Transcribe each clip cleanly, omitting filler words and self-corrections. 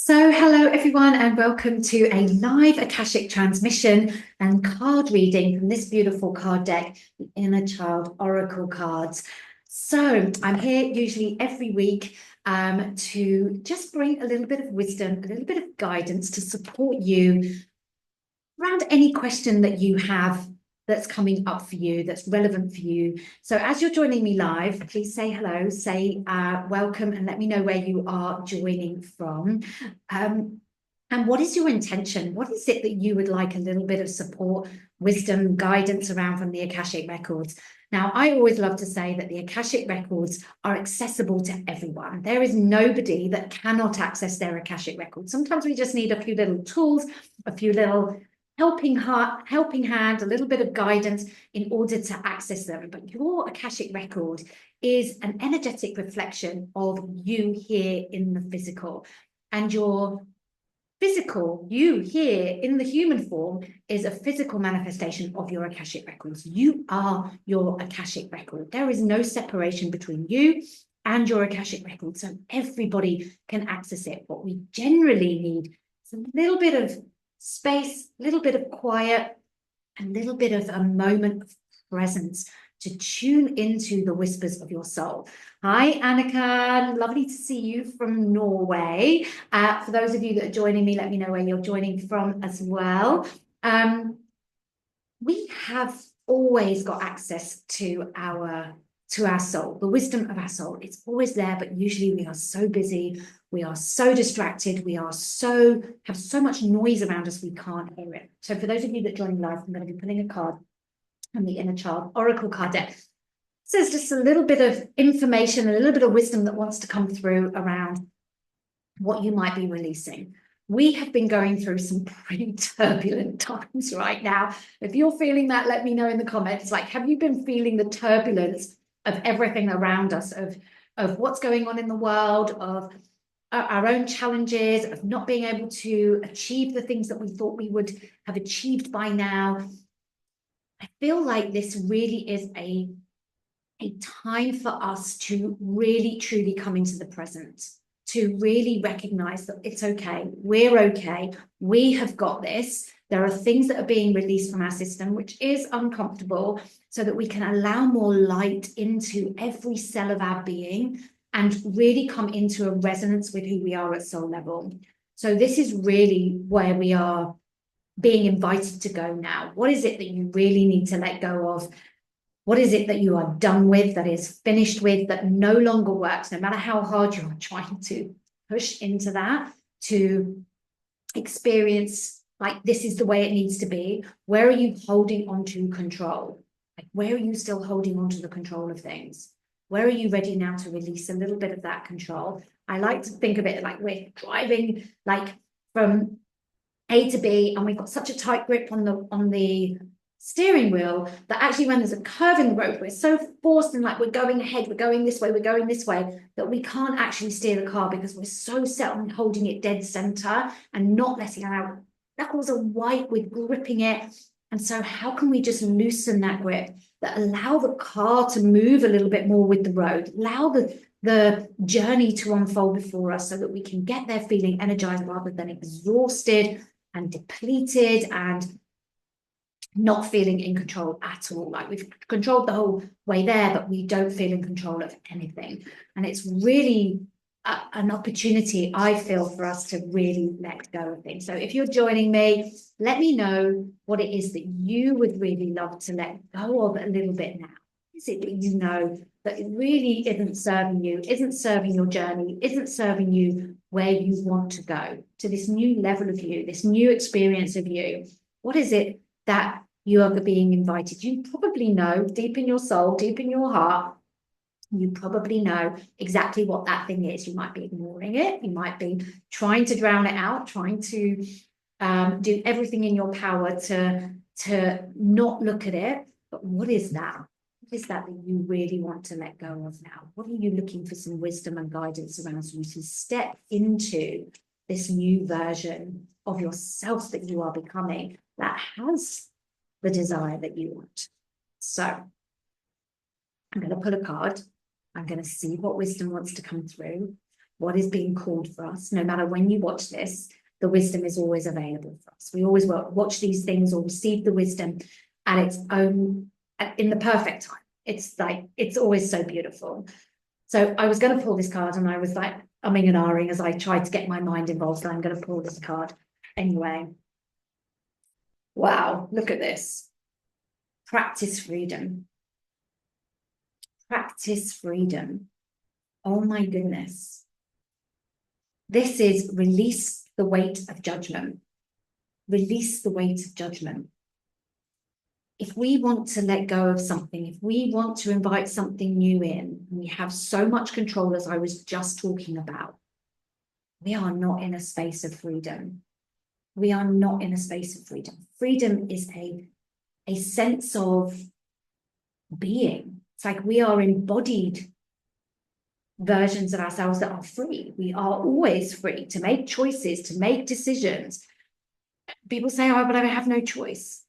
Hello everyone, and welcome to a live Akashic transmission and card reading from this beautiful card deck, the Inner Child Oracle cards. I'm here usually every week to just bring a little bit of wisdom, a little bit of guidance to support you around any question that you have that's coming up for you, that's relevant for you. So as you're joining me live, please say hello, say welcome, and let me know where you are joining from. And what is your intention? What is it that you would like a little bit of support, wisdom, guidance around from the Akashic Records? Now, I always love to say that the Akashic Records are accessible to everyone. There is nobody that cannot access their Akashic Records. Sometimes we just need a few little tools, a few little helping hand, a little bit of guidance in order to access them. But your Akashic record is an energetic reflection of you here in the physical. And your physical, you here in the human form, is a physical manifestation of your Akashic records. You are your Akashic record. There is no separation between you and your Akashic record. So everybody can access it. What we generally need is a little bit of space, a little bit of quiet, a little bit of a moment of presence to tune into the whispers of your soul. Hi, Annika. Lovely to see you from Norway. For those of you that are joining me, let me know where you're joining from as well. We have always got access to our soul, the wisdom of our soul. It's always there, but usually we are so busy, we are so distracted, we are have so much noise around us we can't hear it. So for those of you that are joining live, I'm going to be pulling a card from the Inner Child Oracle card deck. So it's just a little bit of information, a little bit of wisdom that wants to come through around what you might be releasing. We have been going through some pretty turbulent times right now. If you're feeling that, let me know in the comments. Like, have you been feeling the turbulence of everything around us, of what's going on in the world, of our own challenges, of not being able to achieve the things that we thought we would have achieved by now? I feel like this really is a time for us to really truly come into the present, to really recognize that it's okay, we're okay, we have got this. There are things that are being released from our system, which is uncomfortable, so that we can allow more light into every cell of our being and really come into a resonance with who we are at soul level. So this is really where we are being invited to go now. What is it that you really need to let go of? What is it that you are done with, that is finished with, that no longer works, no matter how hard you're trying to push into that, to experience like this is the way it needs to be? Where are you holding on to control? Like, where are you still holding on to the control of things? Where are you ready now to release a little bit of that control? I like to think of it like we're driving like from A to B, and we've got such a tight grip on the steering wheel that actually when there's a curve in the road, we're so forced and like we're going ahead, we're going this way, that we can't actually steer the car because we're so set on holding it dead center and not letting our knuckles are white with gripping it. And so how can we just loosen that grip, that allow the car to move a little bit more with the road, allow the journey to unfold before us so that we can get there feeling energized rather than exhausted and depleted and not feeling in control at all. Like, we've controlled the whole way there, but we don't feel in control of anything. And it's really an opportunity, I feel, for us to really let go of things. So if you're joining me, let me know what it is that you would really love to let go of a little bit now. Is it that you know that it really isn't serving you, isn't serving your journey, isn't serving you where you want to go, to this new level of you, this new experience of you? What is it that you are being invited? You probably know deep in your soul, deep in your heart, you probably know exactly what that thing is. You might be ignoring it. You might be trying to drown it out, trying to do everything in your power to not look at it. But what is that? What is that you really want to let go of now? What are you looking for some wisdom and guidance around, so you to step into this new version of yourself that you are becoming, that has the desire that you want? So I'm going to pull a card. I'm going to see what wisdom wants to come through. what is being called for us. No matter when you watch this, the wisdom is always available for us. We always watch these things or receive the wisdom at its own, in the perfect time. It's like, it's always so beautiful. So I was going to pull this card and I was like umming and ahhing as I tried to get my mind involved. So I'm going to pull this card anyway. Wow, look at this. Practice freedom. Practice freedom. Oh my goodness. This is release the weight of judgment. Release the weight of judgment. If we want to let go of something, if we want to invite something new in, we have so much control, as I was just talking about, we are not in a space of freedom. We are not in a space of freedom. Freedom is a sense of being. It's like we are embodied versions of ourselves that are free. We are always free to make choices, to make decisions. People say, oh, but I have no choice.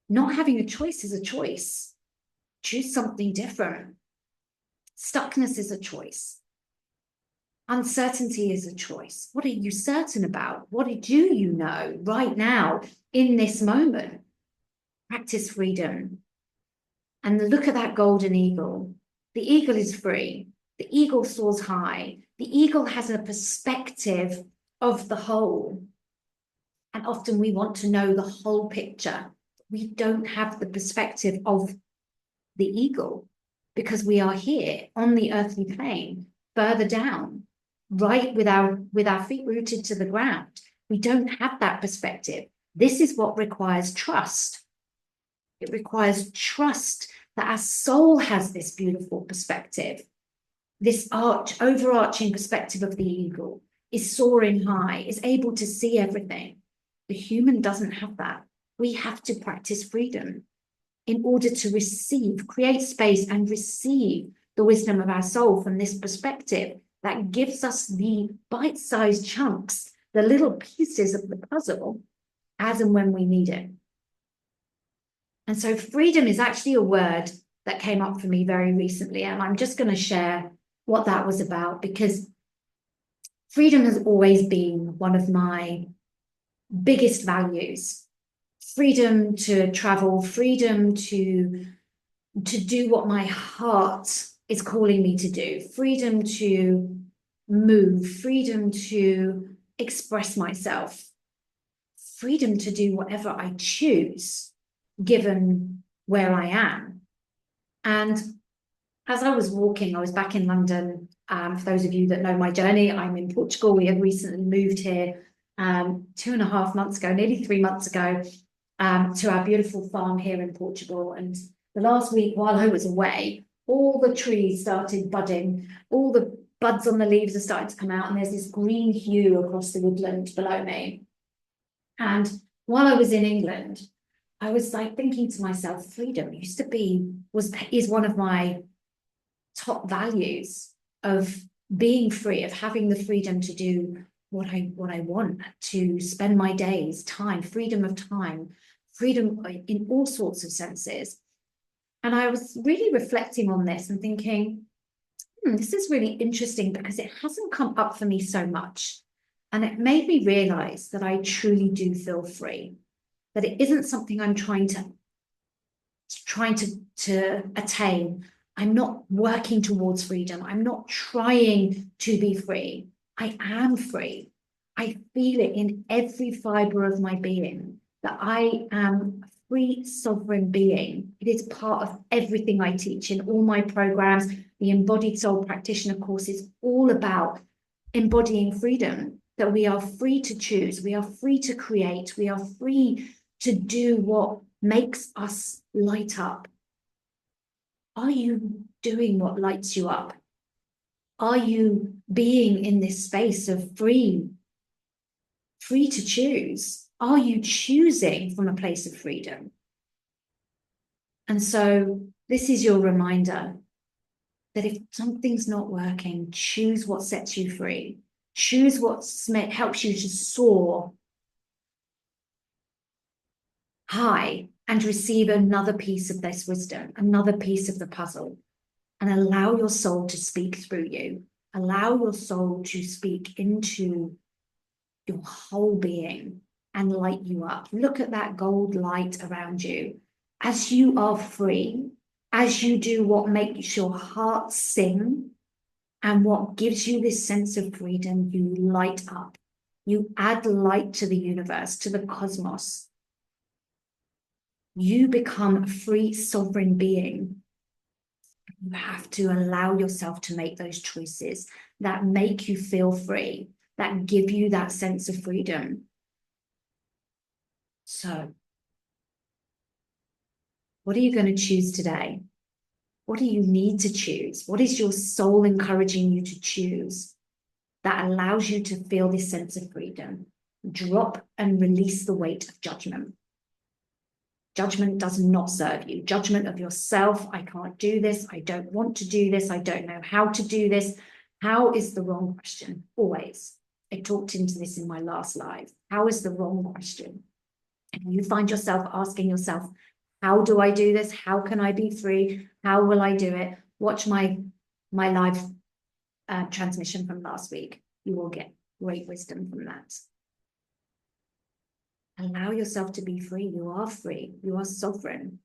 Not having a choice is a choice. Choose something different. Stuckness is a choice. Uncertainty is a choice. What are you certain about? What do you know right now in this moment? Practice freedom. And look at that golden eagle. The eagle is free. The eagle soars high. The eagle has a perspective of the whole. And often we want to know the whole picture. We don't have the perspective of the eagle because we are here on the earthly plane, further down, right with our feet rooted to the ground. We don't have that perspective. This is what requires trust. It requires trust that our soul has this beautiful perspective. This overarching perspective of the eagle is soaring high, is able to see everything. The human doesn't have that. We have to practice freedom in order to receive, create space and receive the wisdom of our soul from this perspective that gives us the bite-sized chunks, the little pieces of the puzzle as and when we need it. And so freedom is actually a word that came up for me very recently, and I'm just going to share what that was about, because freedom has always been one of my biggest values. Freedom to travel, freedom to do what my heart is calling me to do, freedom to move, freedom to express myself, freedom to do whatever I choose, given where I am. And as I was walking, I was back in London. For those of you that know my journey, I'm in Portugal. We have recently moved here 2.5 months ago, nearly 3 months ago, to our beautiful farm here in Portugal. And the last week while I was away, all the trees started budding, all the buds on the leaves are starting to come out, and there's this green hue across the woodland below me. And while I was in England, I was like thinking to myself, freedom is one of my top values, of being free, of having the freedom to do what I want, to spend my days, time, freedom of time, freedom in all sorts of senses. And I was really reflecting on this and thinking, this is really interesting because it hasn't come up for me so much. And it made me realize that I truly do feel free, that it isn't something I'm trying to attain. I'm not working towards freedom. I'm not trying to be free. I am free. I feel it in every fiber of my being that I am a free, sovereign being. It is part of everything I teach in all my programs. The Embodied Soul Practitioner course is all about embodying freedom, that we are free to choose, we are free to create, we are free to do what makes us light up. Are you doing what lights you up? Are you being in this space of free to choose? Are you choosing from a place of freedom? And so this is your reminder that if something's not working, choose what sets you free. Choose what helps you to soar high and receive another piece of this wisdom, another piece of the puzzle, and allow your soul to speak through you. Allow your soul to speak into your whole being and light you up. Look at that gold light around you. As you are free, as you do what makes your heart sing and what gives you this sense of freedom, you light up. You add light to the universe, to the cosmos. You become a free, sovereign being. You have to allow yourself to make those choices that make you feel free, that give you that sense of freedom. So, what are you going to choose today? What do you need to choose? What is your soul encouraging you to choose that allows you to feel this sense of freedom? Drop and release the weight of judgment. Judgment does not serve you. Judgment of yourself. I can't do this. I don't want to do this. I don't know how to do this. How is the wrong question? Always. I talked into this in my last live. How is the wrong question? If you find yourself asking yourself, how do I do this? How can I be free? How will I do it? Watch my live transmission from last week. You will get great wisdom from that. Allow yourself to be free. You are free. You are sovereign.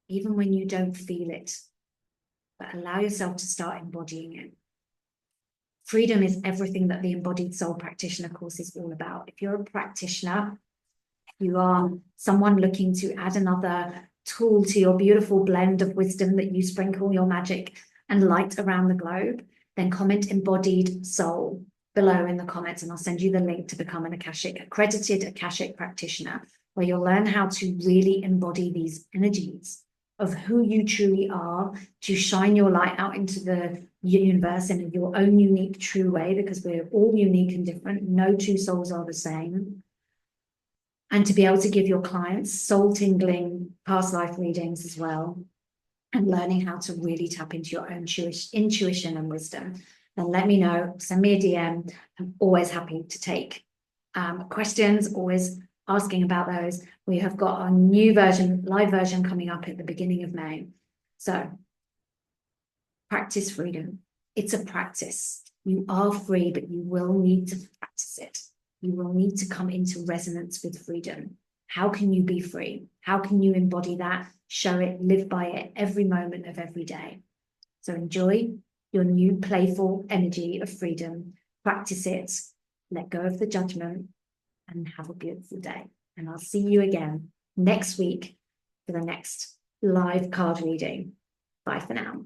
Even when you don't feel it, but allow yourself to start embodying it. Freedom is everything that the Embodied Soul Practitioner course is all about. If you're a practitioner, you are someone looking to add another tool to your beautiful blend of wisdom that you sprinkle your magic and light around the globe, then comment Embodied Soul below in the comments, and I'll send you the link to become an accredited Akashic practitioner, where you'll learn how to really embody these energies of who you truly are, to shine your light out into the universe in your own unique, true way, because we're all unique and different. No two souls are the same. And to be able to give your clients soul-tingling past life readings as well, and learning how to really tap into your own intuition and wisdom. Then let me know, send me a DM. I'm always happy to take questions, always asking about those. We have got our new version, live version coming up at the beginning of May. So practice freedom. It's a practice. You are free, but you will need to practice it. You will need to come into resonance with freedom. How can you be free? How can you embody that, show it, live by it every moment of every day? So enjoy your new playful energy of freedom. Practice it. Let go of the judgment and have a beautiful day. And I'll see you again next week for the next live card reading. Bye for now.